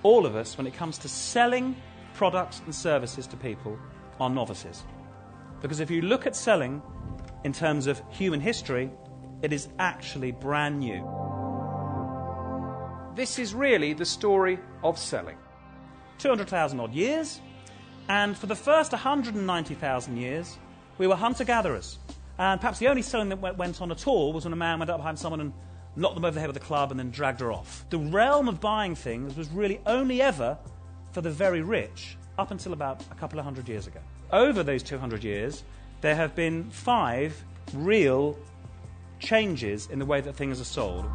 all of us, when it comes to selling products and services to people, are novices. Because if you look at selling in terms of human history, it is actually brand new. This is really the story of selling. 200,000 odd years, and for the first 190,000 years, we were hunter-gatherers. And perhaps the only selling that went on at all was when a man went up behind someone and knocked them over the head with a club and then dragged her off. The realm of buying things was really only ever for the very rich up until about a couple of hundred years ago. Over those 200 years, there have been 5 real changes in the way that things are sold.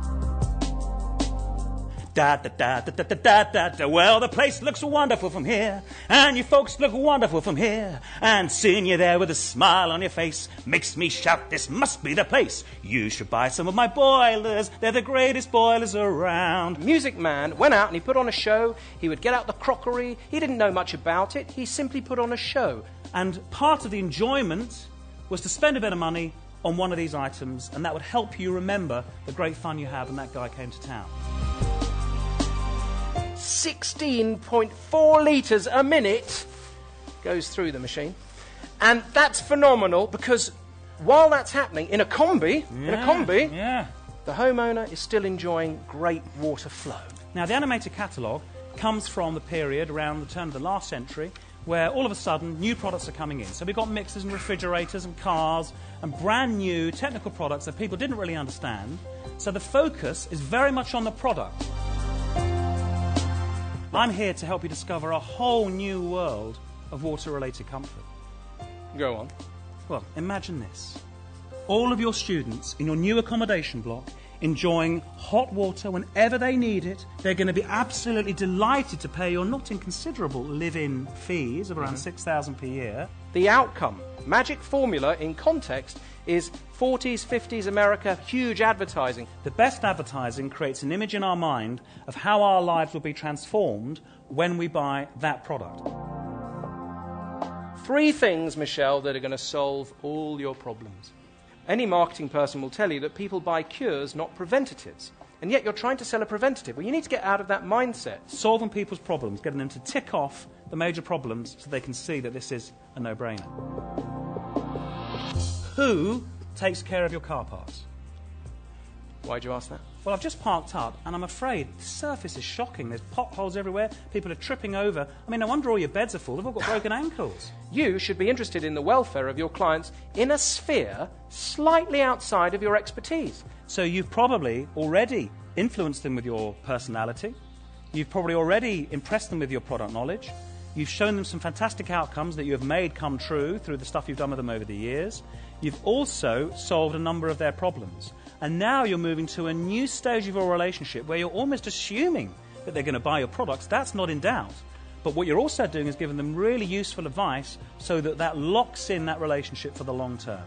Da da da da da da da da. Well, the place looks wonderful from here, and you folks look wonderful from here. And seeing you there with a smile on your face makes me shout, this must be the place. You should buy some of my boilers, they're the greatest boilers around. Music Man went out and he put on a show. He would get out the crockery. He didn't know much about it. He simply put on a show. And part of the enjoyment was to spend a bit of money on one of these items, and that would help you remember the great fun you had when that guy came to town. 16.4 litres a minute goes through the machine. And that's phenomenal because while that's happening in a combi, the homeowner is still enjoying great water flow. Now, the animated catalogue comes from the period around the turn of the last century where all of a sudden new products are coming in. So we've got mixers and refrigerators and cars and brand new technical products that people didn't really understand. So the focus is very much on the product. I'm here to help you discover a whole new world of water-related comfort. Go on. Well, imagine this. All of your students in your new accommodation block enjoying hot water whenever they need it. They're going to be absolutely delighted to pay your not inconsiderable live-in fees of around £6,000 per year. The outcome, magic formula in context, is 40s, 50s America, huge advertising. The best advertising creates an image in our mind of how our lives will be transformed when we buy that product. 3 things, Michelle, that are going to solve all your problems. Any marketing person will tell you that people buy cures, not preventatives. And yet you're trying to sell a preventative. Well, you need to get out of that mindset. Solving people's problems, getting them to tick off the major problems so they can see that this is a no-brainer. Who takes care of your car parts? Why'd you ask that? Well, I've just parked up, and I'm afraid the surface is shocking. There's potholes everywhere. People are tripping over. I mean, no wonder all your beds are full. They've all got broken ankles. You should be interested in the welfare of your clients in a sphere slightly outside of your expertise. So you've probably already influenced them with your personality. You've probably already impressed them with your product knowledge. You've shown them some fantastic outcomes that you have made come true through the stuff you've done with them over the years. You've also solved a number of their problems. And now you're moving to a new stage of your relationship where you're almost assuming that they're going to buy your products. That's not in doubt. But what you're also doing is giving them really useful advice so that that locks in that relationship for the long term.